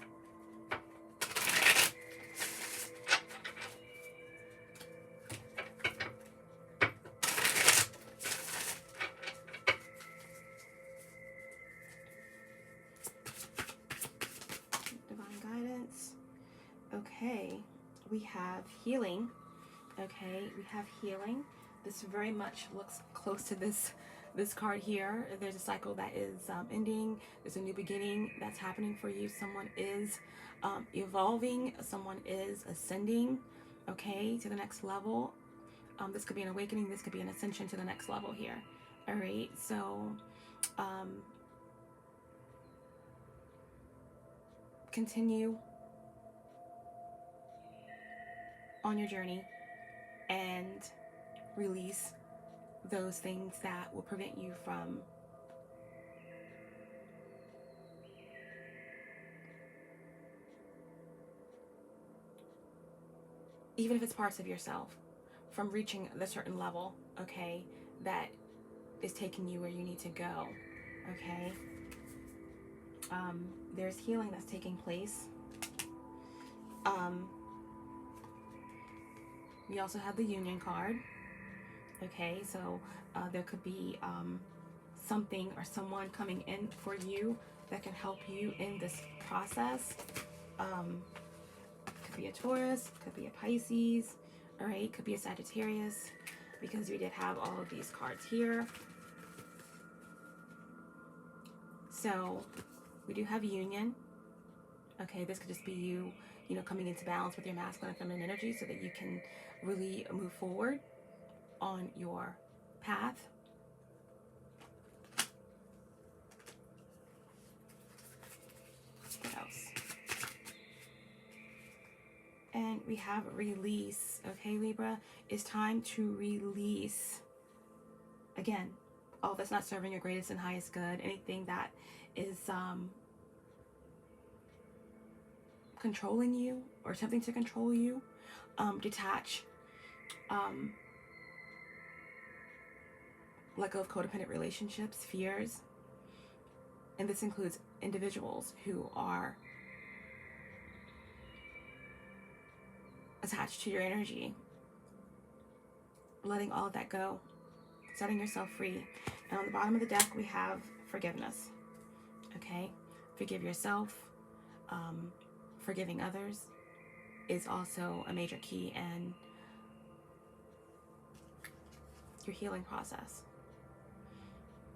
we have healing. Okay, we have healing. This very much looks close to this card here. There's a cycle that is ending. There's a new beginning that's happening for you. Someone is evolving. Someone is ascending, okay, to the next level. This could be an awakening. This could be an ascension to the next level here. All right, so continue on your journey and release those things that will prevent you from even if it's parts of yourself, from reaching the certain level, okay, that is taking you where you need to go, okay? There's healing that's taking place. We also have the Union card, okay? So there could be something or someone coming in for you that can help you in this process. Could be a Taurus, could be a Pisces, all right? Could be a Sagittarius, because we did have all of these cards here. So we do have union. Okay, this could just be you, you know, coming into balance with your masculine and feminine energy so that you can really move forward on your path. What else? And we have release. Okay, Libra, it's time to release. Again, all that's not serving your greatest and highest good, anything that is controlling you or attempting to control you, detach. Let go of codependent relationships, fears, and this includes individuals who are attached to your energy. Letting all of that go, setting yourself free. And on the bottom of the deck, we have forgiveness. Okay, forgive yourself. Forgiving others is also a major key in your healing process.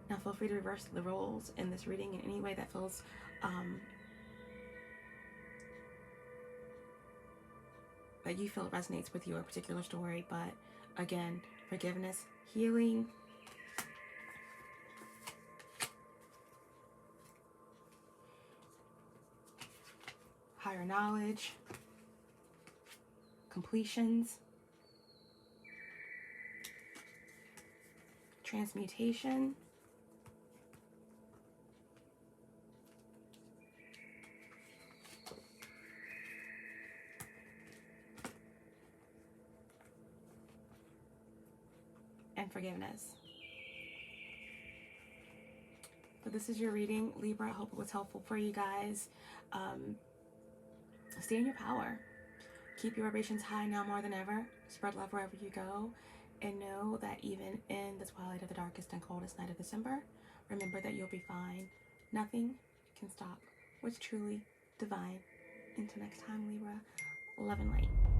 Now feel free to reverse the roles in this reading in any way that feels that you feel resonates with your particular story. But again, forgiveness, healing, higher knowledge, completions, transmutation, and forgiveness. So this is your reading, Libra. I hope it was helpful for you guys. Stay in your power. Keep your vibrations high now more than ever. Spread love wherever you go. And know that even in the twilight of the darkest and coldest night of December, remember that you'll be fine. Nothing can stop what's truly divine. Until next time, Libra, love and light.